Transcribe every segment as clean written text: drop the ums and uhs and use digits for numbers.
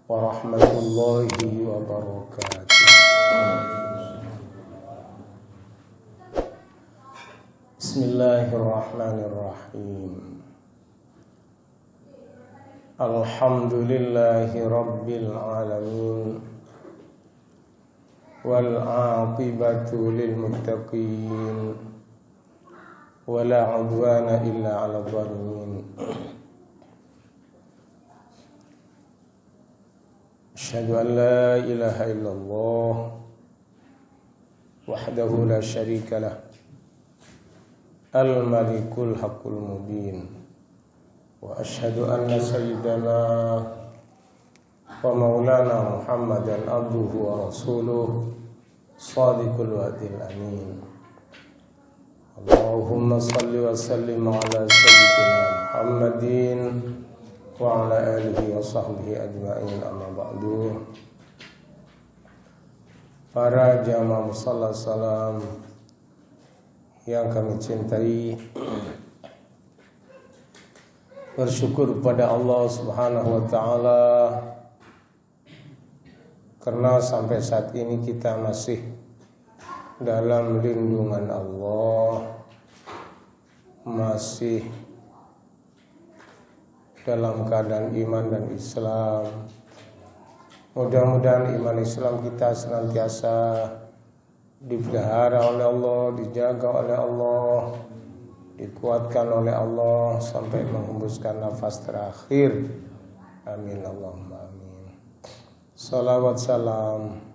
warahmatullahi wabarakatuh. Bismillahirrahmanirrahim. Alhamdulillahi rabbil alamin. Wal 'aqibatu lil muttaqin. Wala 'udwana illa 'alal zalimin. Asyhadu an la ilaha illallah wahdahu la syarikalah al-malikul haqqul mubin wa asyhadu anna sayyidana wa maulana Muhammadan abduhu wa rasuluh shadiqul wa'dil amin. Allahumma salli wa sallim ala sayyidina Muhammadin wa ala alihi wa sahbihi ajma'in, amma ba'du. Para jamaah musalla salam yang kami cintai, bersyukur kepada Allah Subhanahu wa taala karena sampai saat ini kita masih dalam lindungan Allah, masih dalam keadaan iman dan Islam. Mudah-mudahan iman Islam kita senantiasa dipelihara oleh Allah, dijaga oleh Allah, dikuatkan oleh Allah sampai menghembuskan nafas terakhir. Amin Allahumma amin. Salawat salam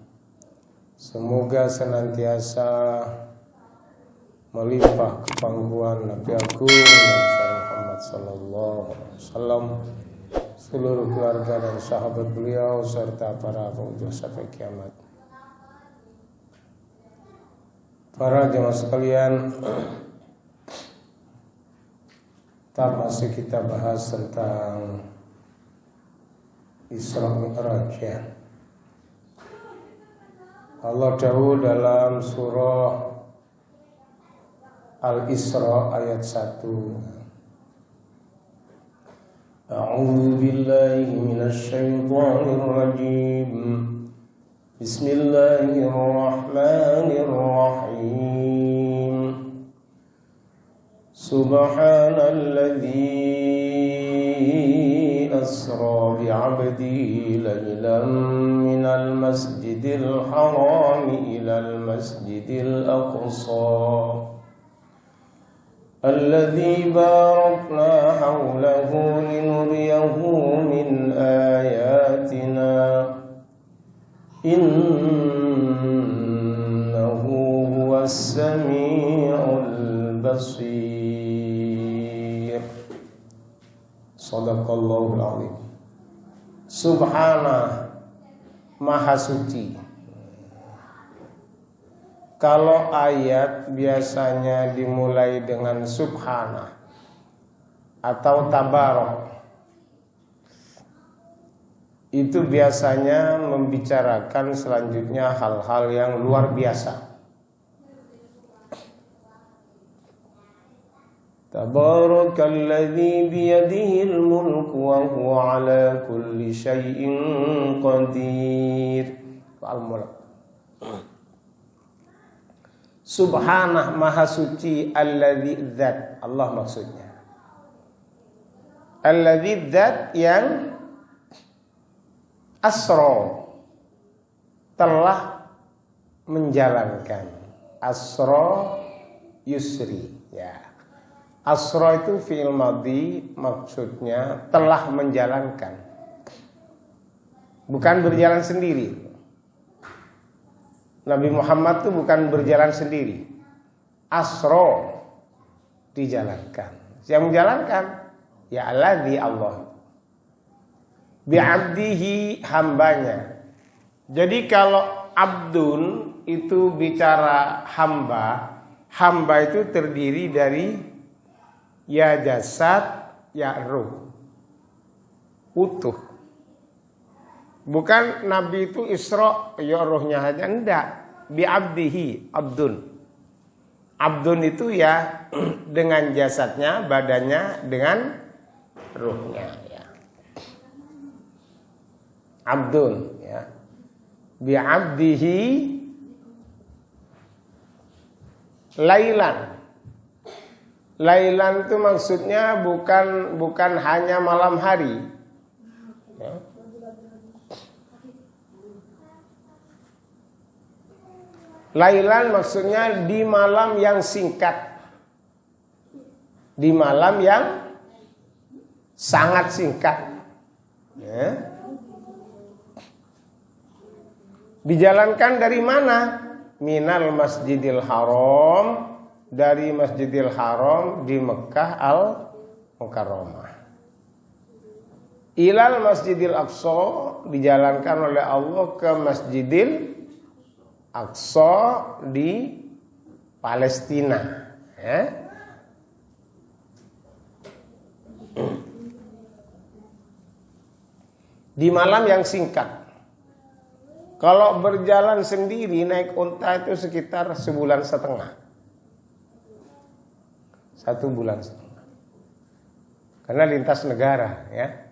semoga senantiasa melimpah kepangkuan Nabi Agung Muhammad sallallahu alaihi wasallam, seluruh keluarga dan sahabat beliau serta para pengutus sampai kiamat. Para jemaah sekalian, masih kita bahas tentang Isra Mi'raj ya. Allah dawuh dalam surah Al-Isra ayat 1. A'udzu billahi minasy syaithanir rajim. Bismillahirrahmanirrahim. Subhanalladzi asra bi'abdihi laylan minal masjidil haram ilal masjidil aqsa alladzi barakna hawlahu linuriyahu min ayatina innahu huwas sami'ul basir. Shadaqallahul azim. Subhana, maha suci. Kalau ayat biasanya dimulai dengan subhana atau tabarok, itu biasanya membicarakan selanjutnya hal-hal yang luar biasa. Tabarakalladzi biyadihil mulku wa huwa ala kulli syai'in qadir. Al-Mulk. Subhanah, maha suci, alladzi dzat, Allah maksudnya. Alladzi dzat yang asra, telah menjalankan. Asra yusri ya. Asra itu fi'il madhi, maksudnya telah menjalankan, bukan berjalan sendiri. Nabi Muhammad itu bukan berjalan sendiri. Asra, dijalankan. Yang menjalankan ya alladzi, Allah. Bi'abdihi, hambanya. Jadi kalau abdun itu bicara hamba, hamba itu terdiri dari ya jasad, ya ruh, utuh. Bukan Nabi itu Isra ya rohnya aja, enggak. Bi'abdihi, abdun. Abdun itu ya dengan jasadnya, badannya, dengan ruhnya ya. abdun ya. Bi'abdihi lailan. Lailan itu maksudnya bukan hanya malam hari. Ya. Lailan maksudnya di malam yang singkat. Di malam yang sangat singkat. Ya. Dijalankan dari mana? Minal Masjidil Haram, dari Masjidil Haram di Mekah Al-Mukarramah. Ilal Masjidil Aqsa, dijalankan oleh Allah ke Masjidil Aqsa di Palestina. Ya. Di malam yang singkat. Kalau berjalan sendiri naik unta itu sekitar 1,5 bulan. 1,5 bulan. Karena lintas negara ya.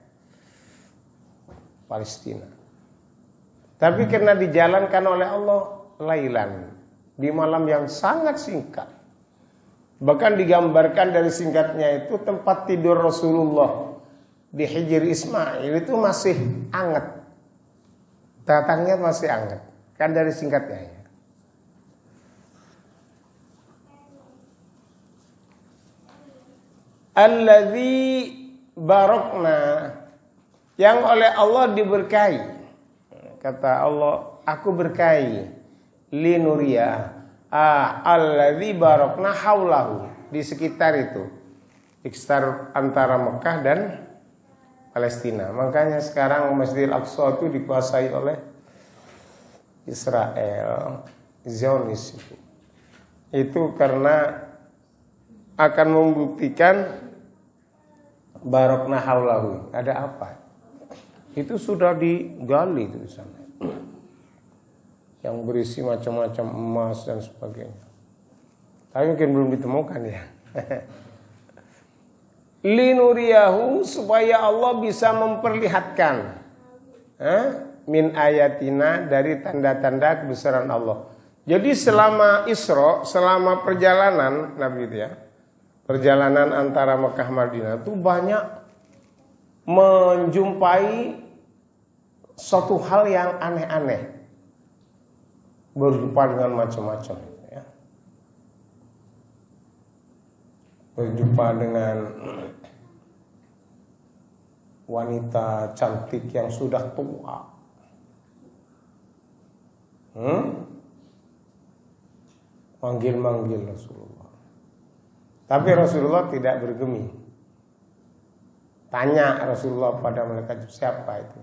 Palestina. Tapi karena dijalankan oleh Allah lailan, di malam yang sangat singkat. Bahkan digambarkan dari singkatnya itu tempat tidur Rasulullah di Hijr Ismail itu masih anget. Datangnya masih anget. Kan dari singkatnya ya. Alladzi barokna, yang oleh Allah diberkahi. Kata Allah, aku berkahi linuria alladzi barokna haulahu, di sekitar itu, sekitar antara Mekah dan Palestina. Makanya sekarang Masjidil Aqsa itu dikuasai oleh Israel, Zionis itu karena akan membuktikan barokna haulahu. Ada apa? Itu sudah digali itu di sana. Yang berisi macam-macam emas dan sebagainya. Tapi mungkin belum ditemukan ya. Linuriyahu, supaya Allah bisa memperlihatkan min ayatina, dari tanda-tanda kebesaran Allah. Jadi selama Isra, selama perjalanan Nabi itu ya, perjalanan antara Mekah Madinah itu banyak menjumpai suatu hal yang aneh-aneh, berjumpa dengan macam-macam ya. Berjumpa dengan wanita cantik yang sudah tua, manggil-manggil Rasulullah. Tapi Rasulullah tidak bergeming. Tanya Rasulullah pada malaikat, siapa itu?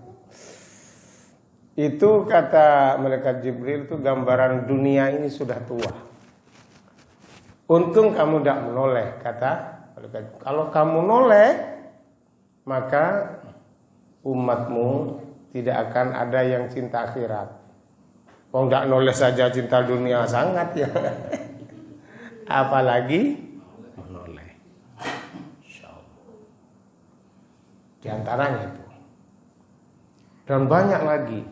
Itu kata malaikat Jibril, itu gambaran dunia ini sudah tua. Untung kamu tidak menoleh, kata malaikat. Kalau kamu noleh, maka umatmu tidak akan ada yang cinta akhirat. Kalau tidak noleh saja cinta dunia sangat ya. Apalagi menoleh. Di antaranya itu. Dan banyak lagi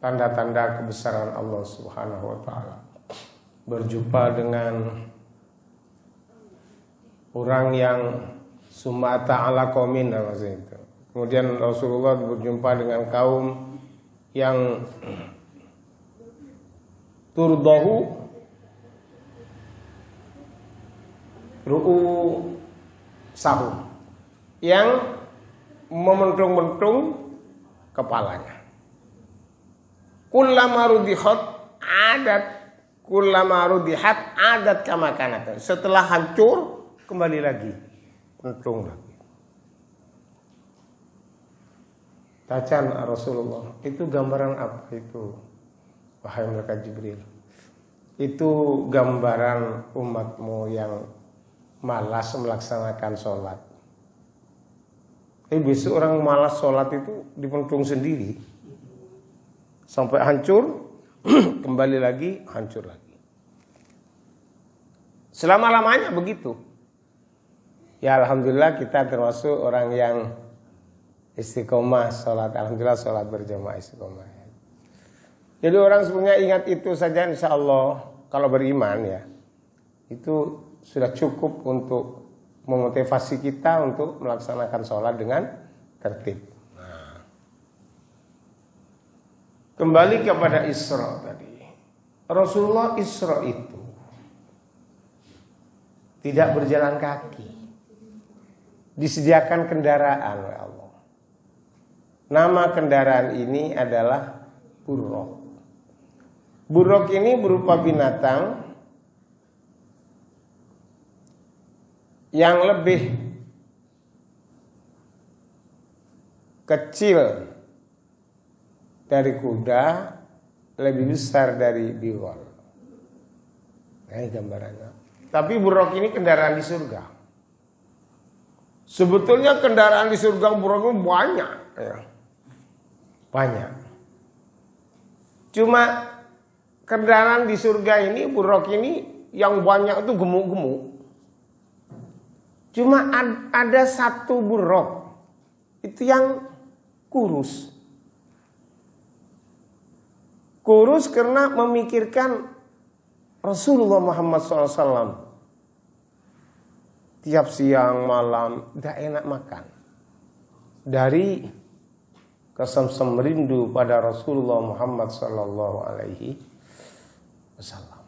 tanda-tanda kebesaran Allah Subhanahu wa taala. Berjumpa dengan orang yang sumata ala qaumin, maksudnya itu. Kemudian Rasulullah berjumpa dengan kaum yang turdahu ru'u sahum, yang mementung-mentung kepalanya. Kullama rudihat adat kama kanat. Setelah hancur kembali lagi, mentung lagi. Tacan Rasulullah, itu gambaran apa itu? Wahai malaikat Jibril, itu gambaran umatmu yang malas melaksanakan sholat. Besok orang malas sholat itu dipentung sendiri sampai hancur, kembali lagi, hancur lagi. Selama-lamanya begitu. Ya alhamdulillah kita termasuk orang yang Istiqomah sholat, alhamdulillah sholat berjamaah istiqomah. Jadi orang sebenarnya ingat itu saja, insya Allah kalau beriman ya, itu sudah cukup untuk memotivasi kita untuk melaksanakan sholat dengan tertib. Nah, kembali kepada Isra tadi, Rasulullah Isra itu tidak berjalan kaki, disediakan kendaraan oleh Allah. Nama kendaraan ini adalah buruk. Buruk ini berupa binatang yang lebih kecil dari kuda, lebih besar dari biwal. Nah, ini gambarannya. Tapi buruk ini kendaraan di surga. Sebetulnya kendaraan di surga buruk itu banyak, ya. Banyak. Cuma kendaraan di surga ini, buruk ini yang banyak itu gemuk-gemuk. Cuma ada satu buruk itu yang kurus. Kurus karena memikirkan Rasulullah Muhammad SAW. Tiap siang malam tidak enak makan. Dari kesemsem rindu pada Rasulullah Muhammad Sallallahu Alaihi Wasallam.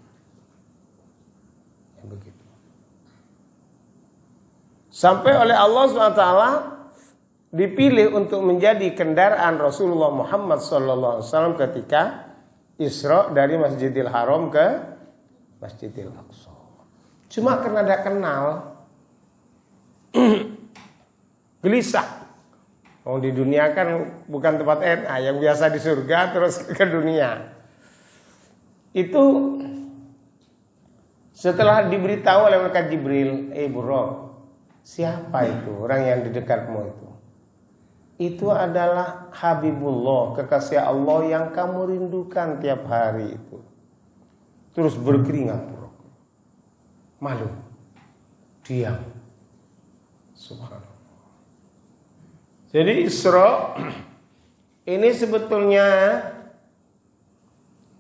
Yang begitu. Sampai oleh Allah SWT dipilih untuk menjadi kendaraan Rasulullah Muhammad Sallallahu Alaihi Wasallam ketika Isra dari Masjidil Haram ke Masjidil Aqsa. Cuma karena tidak kenal, gelisah. Oh, di dunia kan bukan tempat enak, yang biasa di surga terus ke dunia. Itu setelah diberitahu oleh malaikat Jibril, Buruk, siapa itu orang yang di dekatmu itu? Itu adalah Habibullah, kekasih Allah yang kamu rindukan tiap hari itu. Terus berkeringat Buruk, malu, diam. Subhanallah. Jadi Isra ini sebetulnya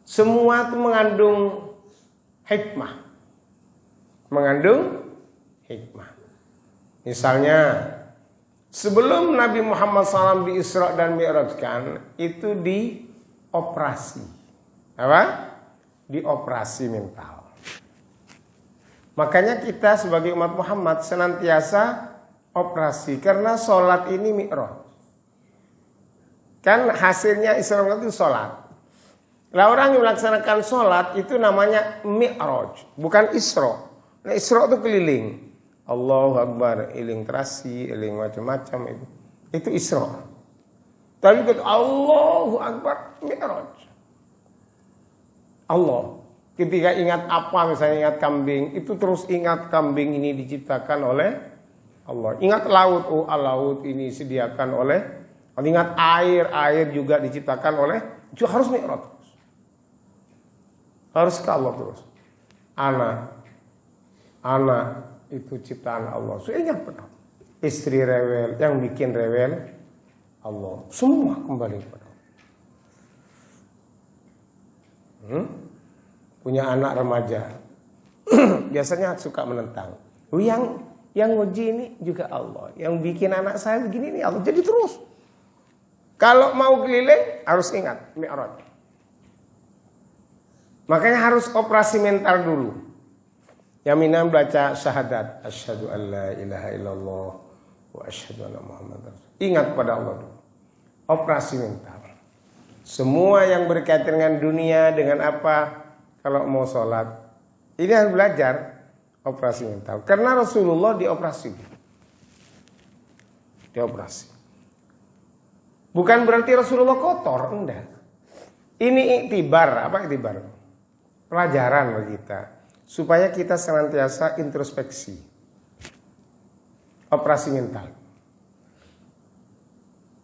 semua itu mengandung hikmah. Mengandung hikmah. Misalnya sebelum Nabi Muhammad SAW di Isra dan Mi'rajkan, itu dioperasi. Apa? Dioperasi mental. Makanya kita sebagai umat Muhammad senantiasa operasi, karena sholat ini mi'raj. Kan hasilnya Isra itu sholat. Lah orang yang melaksanakan sholat itu namanya mi'raj, bukan Isra. Nah, Isra itu keliling. Allahu Akbar, iling terasi, iling macam-macam itu. Itu Isra. Tapi kalau Allahu Akbar, mi'raj. Allah. Ketika ingat apa, misalnya ingat kambing, itu terus ingat kambing ini diciptakan oleh Allah. Ingat laut, oh laut ini disediakan oleh. Ingat air juga diciptakan oleh. Itu harus mi'raj terus. Harus ke Allah terus. Anak itu ciptaan Allah. So, ingat benar. Istri rewel, yang bikin rewel Allah. Semua kembali kepada Allah. Punya anak remaja. Biasanya suka menentang. Yang nguji ini juga Allah. Yang bikin anak saya begini ini Allah. Jadi terus. Kalau mau keliling harus ingat mi'raj. Makanya harus operasi mental dulu. Yaminan baca syahadat. Asyhadu an la ilaha illallah wa asyhadu anna Muhammadar Rasulullah. Ingat pada Allah dulu. Operasi mental. Semua yang berkaitan dengan dunia, dengan apa, kalau mau sholat, ini harus belajar operasi mental. Karena Rasulullah dioperasi. Bukan berarti Rasulullah kotor, enggak. Ini iktibar, apa iktibar? Pelajaran bagi kita. Supaya kita senantiasa introspeksi. Operasi mental.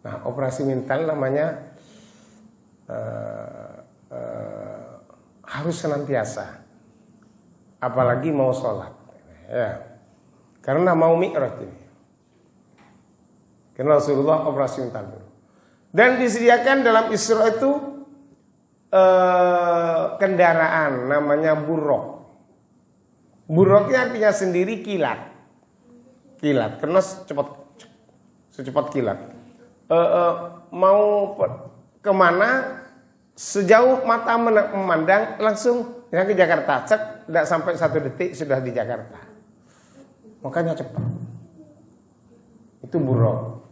Nah, operasi mental namanya harus senantiasa. Apalagi mau sholat. Ya. Karena mau mi'raj ini. Karena Rasulullah operasi unta burung. Dan disediakan dalam Isra itu kendaraan namanya buruk. Buruknya artinya sendiri kilat. Kilat, karena secepat kilat. Mau kemana, sejauh mata memandang langsung ke Jakarta. Cek, tidak sampai 1 detik sudah di Jakarta. Makanya cepat. Itu buruk.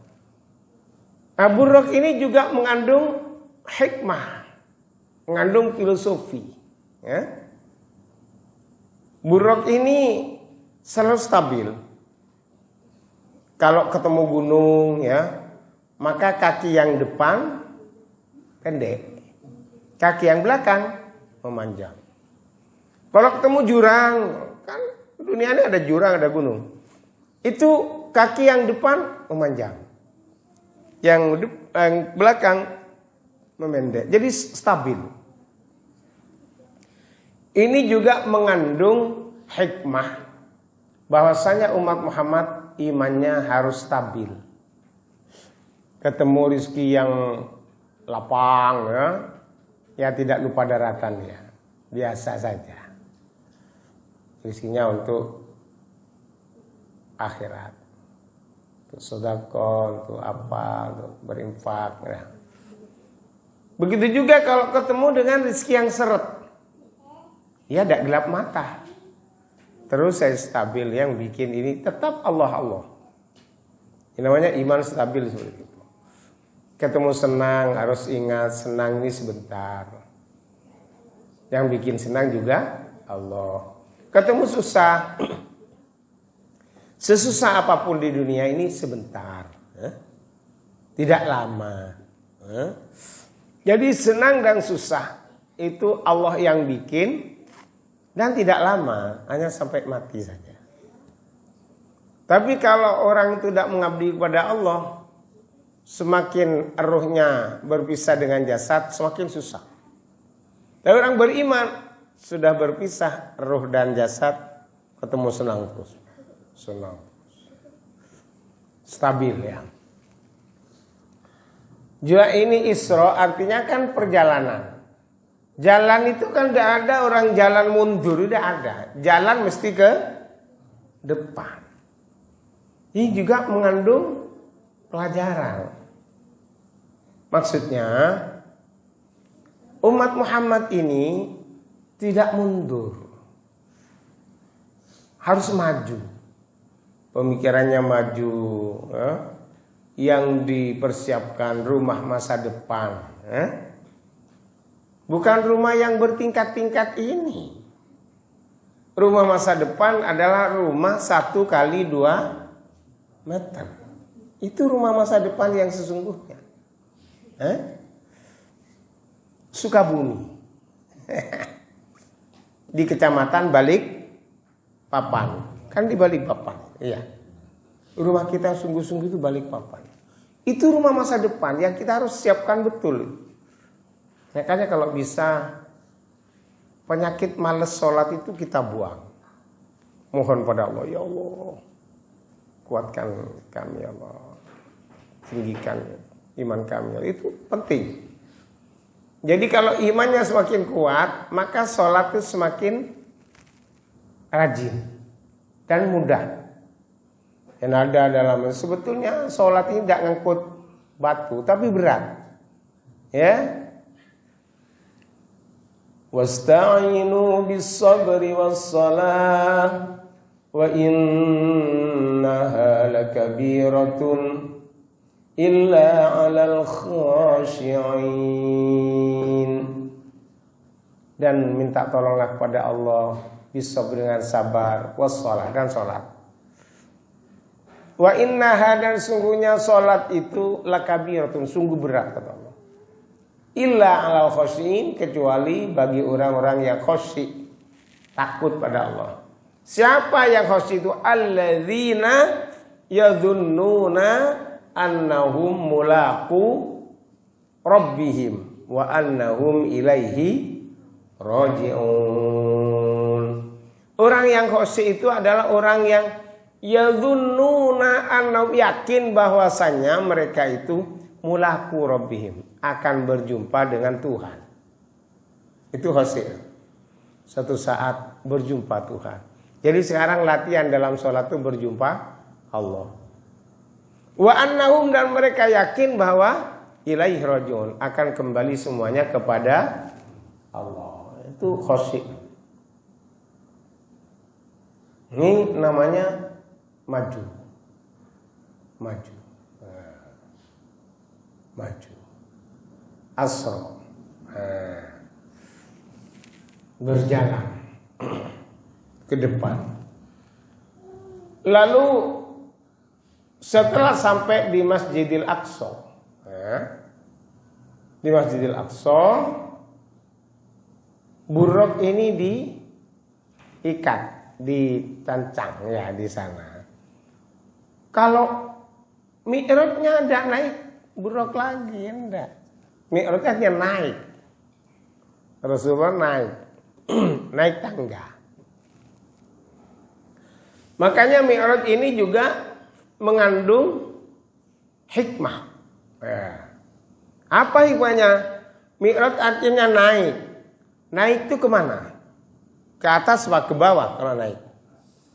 Nah, buruk ini juga mengandung hikmah, mengandung filosofi. Ya. Buruk ini selalu stabil. Kalau ketemu gunung, ya, maka kaki yang depan pendek, kaki yang belakang memanjang. Kalau ketemu jurang, kan dunia ini ada jurang, ada gunung. Itu kaki yang depan memanjang. Yang belakang memendek. Jadi stabil. Ini juga mengandung hikmah bahwasanya umat Muhammad imannya harus stabil. Ketemu rezeki yang lapang, ya tidak lupa daratan, ya biasa saja. Rezekinya untuk akhirat. Untuk sedekah, untuk apa, untuk berinfak. Ya. Begitu juga kalau ketemu dengan rezeki yang seret, ya tidak gelap mata. Terus saya stabil, yang bikin ini tetap Allah. Ini namanya iman stabil seperti itu. Ketemu senang, harus ingat senang ini sebentar. Yang bikin senang juga Allah. Ketemu susah, sesusah apapun di dunia ini sebentar, tidak lama. Jadi senang dan susah itu Allah yang bikin dan tidak lama, hanya sampai mati saja. Tapi kalau orang tidak mengabdi kepada Allah, semakin ruhnya berpisah dengan jasad, semakin susah. Tapi orang beriman sudah berpisah ruh dan jasad, ketemu senang terus. Senang, stabil, ya. Juga ini Isra artinya kan perjalanan. Jalan itu kan tidak ada orang jalan mundur, tidak ada. Jalan mesti ke depan. Ini juga mengandung pelajaran. Maksudnya umat Muhammad ini tidak mundur, harus maju. Pemikirannya maju, yang dipersiapkan rumah masa depan, bukan rumah yang bertingkat-tingkat ini. Rumah masa depan adalah rumah 1 kali 2 meter. Itu rumah masa depan yang sesungguhnya. Sukabumi, di kecamatan Balikpapan, kan di Balikpapan. Iya. Rumah kita sungguh-sungguh itu Balikpapan. Itu rumah masa depan yang kita harus siapkan betul. Makanya kalau bisa penyakit malas sholat itu kita buang. Mohon pada Allah, ya Allah, kuatkan kami, ya Allah, tinggikan iman kami. Itu penting. Jadi kalau imannya semakin kuat, maka sholat itu semakin rajin dan mudah. Yang ada dalam sebetulnya sholat ini tidak ngangkut batu, tapi berat. Ya. Wasta'inu bis-sabri was-salah wa innaha lakabiratun illa 'alal khashi'in. Dan minta tolonglah kepada Allah bis-sabri dengan sabar, was-salah dan salat. Wa innaha dan sungguhnya salat itu lakabiratun, sungguh berat kata Allah. Illa 'alal khashi'in, kecuali bagi orang-orang yang khashi', takut pada Allah. Siapa yang khashi' itu? Alladzina yadhunnuna annahum mulaqu rabbihim wa annahum ilaihi raji'un. Orang yang khashi' itu adalah orang yang yadhunnuna annahum, yakin bahwasanya mereka itu mulaqu rabbihim, akan berjumpa dengan Tuhan. Itu hasil. Satu saat berjumpa Tuhan. Jadi sekarang latihan dalam sholat itu berjumpa Allah. Wa annahum, dan mereka yakin bahwa ilaihi rajiun, akan kembali semuanya kepada Allah. Itu khosyi. Ini namanya maju. Maju. Maju. Asra. Berjalan ke depan. Lalu setelah sampai di Masjidil Aqsa, di Masjidil Aqsa, buruk ini diikat, ditancang ya di sana. Kalau mi'rajnya tidak naik buruk lagi, enggak. Mi'rajnya hanya naik. Rasulullah naik, naik tangga. Makanya mi'raj ini juga mengandung hikmah. Apa hikmahnya? Mi'raj artinya naik. Naik itu kemana? Ke atas apa ke bawah kalau naik?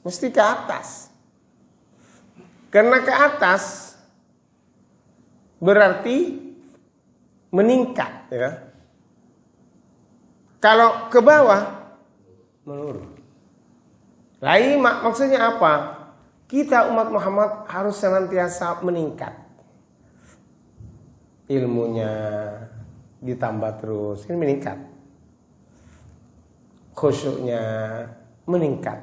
Mesti ke atas. Karena ke atas berarti meningkat, ya. Kalau ke bawah menurun. Lain maksudnya apa? Kita umat Muhammad harus senantiasa meningkat. Ilmunya ditambah terus, ini meningkat. Khusyuknya meningkat.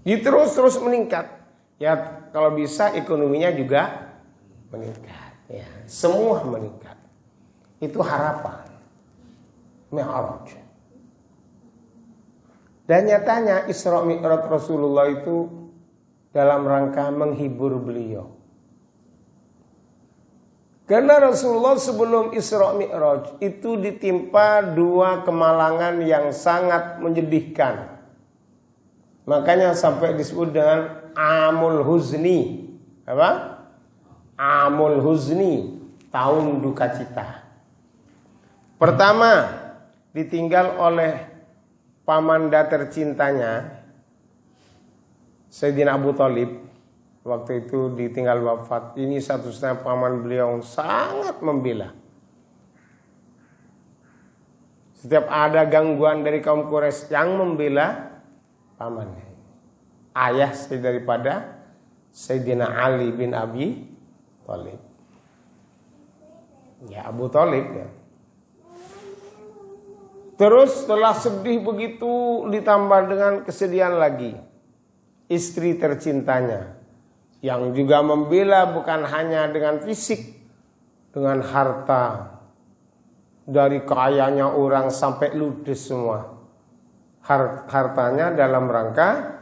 Terus meningkat. Ya kalau bisa ekonominya juga meningkat. Ya, semua meningkat. Itu harapan. Mi'raj. Dan nyatanya Isra Mi'raj Rasulullah itu dalam rangka menghibur beliau. Karena Rasulullah sebelum Isra Mi'raj itu ditimpa dua kemalangan yang sangat menyedihkan. Makanya sampai disebut dengan Amul Huzni. Apa? Amul Huzni, tahun duka cita. Pertama, ditinggal oleh pamanda tercintanya Sayyidina Abu Thalib. Waktu itu ditinggal wafat. Ini satu-satunya paman beliau yang sangat membela. Setiap ada gangguan dari kaum Quraisy yang membela pamannya. Ayah daripada Sayyidina Ali bin Abi Thalib. Ya Abu Thalib ya. Terus setelah sedih begitu ditambah dengan kesedihan lagi. Istri tercintanya yang juga membela bukan hanya dengan fisik, dengan harta. Dari kayanya orang sampai ludes semua. Hartanya dalam rangka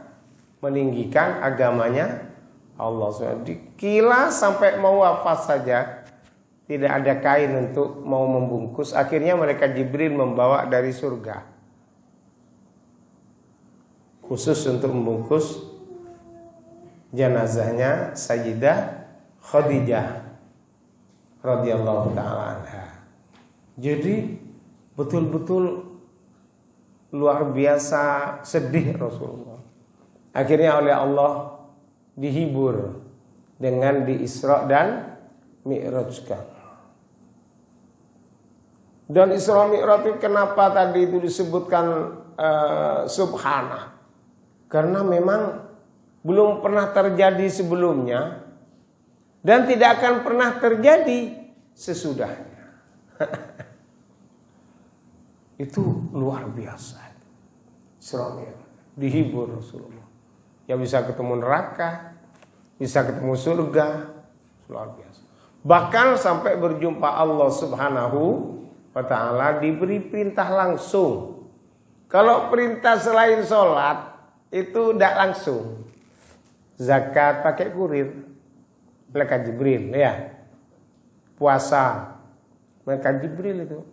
meninggikan agamanya Allah SWT. Dikilas sampai mau wafat saja, tidak ada kain untuk mau membungkus. Akhirnya mereka Jibril membawa dari surga, khusus untuk membungkus jenazahnya Sayyidah Khadijah radhiyallahu taala anha. Jadi betul-betul luar biasa sedih Rasulullah. Akhirnya oleh Allah dihibur dengan di Isra dan Mi'rajkan. Dan Isra Mi'raj itu kenapa tadi itu disebutkan subhanah? Karena memang belum pernah terjadi sebelumnya dan tidak akan pernah terjadi sesudahnya. Itu luar biasa. Isra Mi'raj dihibur Rasulullah. Ya bisa ketemu neraka, bisa ketemu surga, luar biasa. Bahkan sampai berjumpa Allah Subhanahu wa ta'ala diberi perintah langsung. Kalau perintah selain sholat itu tidak langsung. Zakat pakai kurir, malaikat Jibril ya. Puasa, malaikat Jibril itu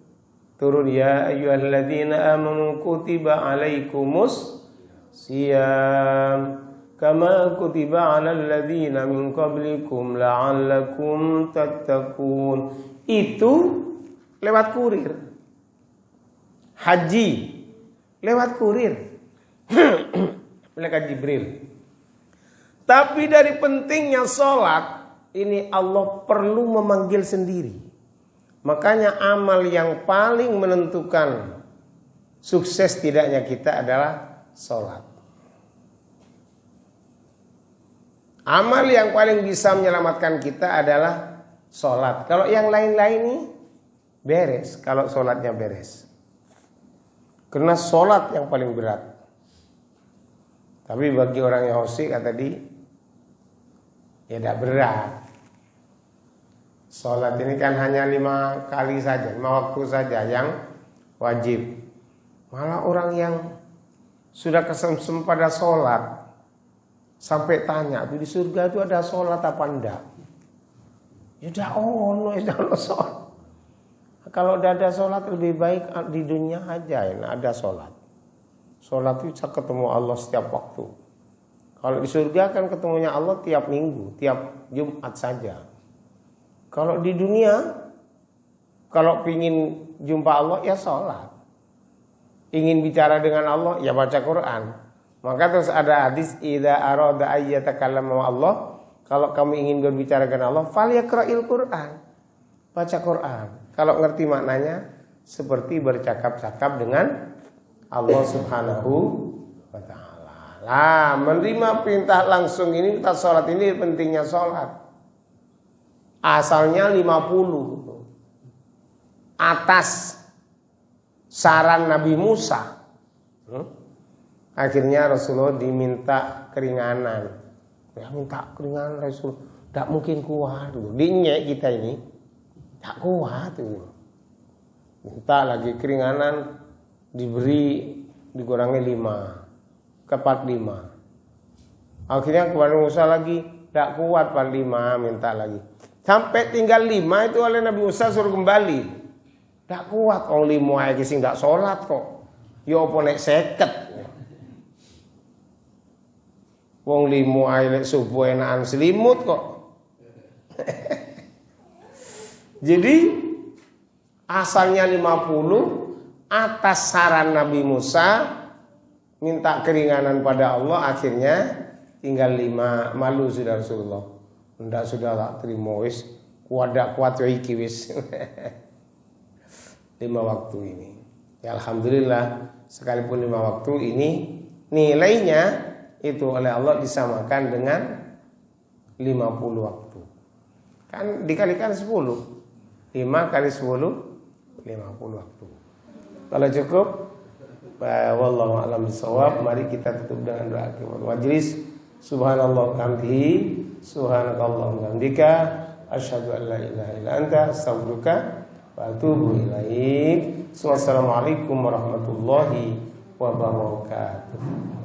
turun, ya ayyuhalladzina amanu kutiba alaikumus siyam, kama kutiba 'alal ladzina min qablikum la'allakum tattaqun. Itu lewat kurir. Haji lewat kurir. Malaikat Jibril. Tapi dari pentingnya sholat ini Allah perlu memanggil sendiri. Makanya amal yang paling menentukan sukses tidaknya kita adalah sholat. Amal yang paling bisa menyelamatkan kita adalah sholat. Kalau yang lain-lain ini beres kalau sholatnya beres. Karena sholat yang paling berat. Tapi bagi orang yang hosik tadi ya tidak berat. Sholat ini kan hanya 5 kali saja, 5 waktu saja yang wajib. Malah orang yang sudah kesemsem pada sholat sampai tanya, di surga itu ada sholat apa enggak? Ya tidak ono sholat. Kalau tidak ada sholat lebih baik di dunia aja ada sholat. Sholat itu bisa ketemu Allah setiap waktu. Kalau di surga kan ketemunya Allah tiap minggu, tiap Jumat saja. Kalau di dunia, kalau pingin jumpa Allah ya sholat. Ingin bicara dengan Allah ya baca Quran. Maka terus ada hadis idza arada ayyatakallama ma Allah, kalau kamu ingin berbicara dengan Allah falyaqra'il Quran. Baca Quran. Kalau ngerti maknanya seperti bercakap-cakap dengan Allah Subhanahu wa taala. Lah, menerima perintah langsung ini kita sholat ini pentingnya sholat. Asalnya 50 atas saran Nabi Musa. Akhirnya Rasulullah diminta keringanan. Ya minta keringanan Rasul. Tidak mungkin kuat. Dinyek kita ini. Tak kuat. Minta lagi keringanan. Diberi dikurangi 5. Ke 45. Akhirnya kepada Musa lagi. Tidak kuat 45. Minta lagi. Sampai tinggal 5 itu oleh Nabi Musa suruh kembali. Tak kuat orang 5 aja sih enggak sholat kok. Yo apa nek 50. Wong 5 ae lek subuh enakan selimut kok. Jadi asalnya 50 atas saran Nabi Musa minta keringanan pada Allah, akhirnya tinggal 5. Malu sudah Rasulullah. Ndak sudah tak terima wis kuat yo iki wis. 5 waktu ini. Ya alhamdulillah sekalipun 5 waktu ini nilainya itu oleh Allah disamakan dengan 50 waktu. Kan dikalikan 10. 5 kali 10 50 waktu. Kalau cukup wallahu a'lam bishawab. Mari kita tutup dengan doa akhir majlis. Subhanallah hamdihi subhanakallahumma hamdika asyhadu an la ilaha illa anta astaghfiruka wa atubu ilaik. Wassalamualaikum warahmatullahi wabarakatuh.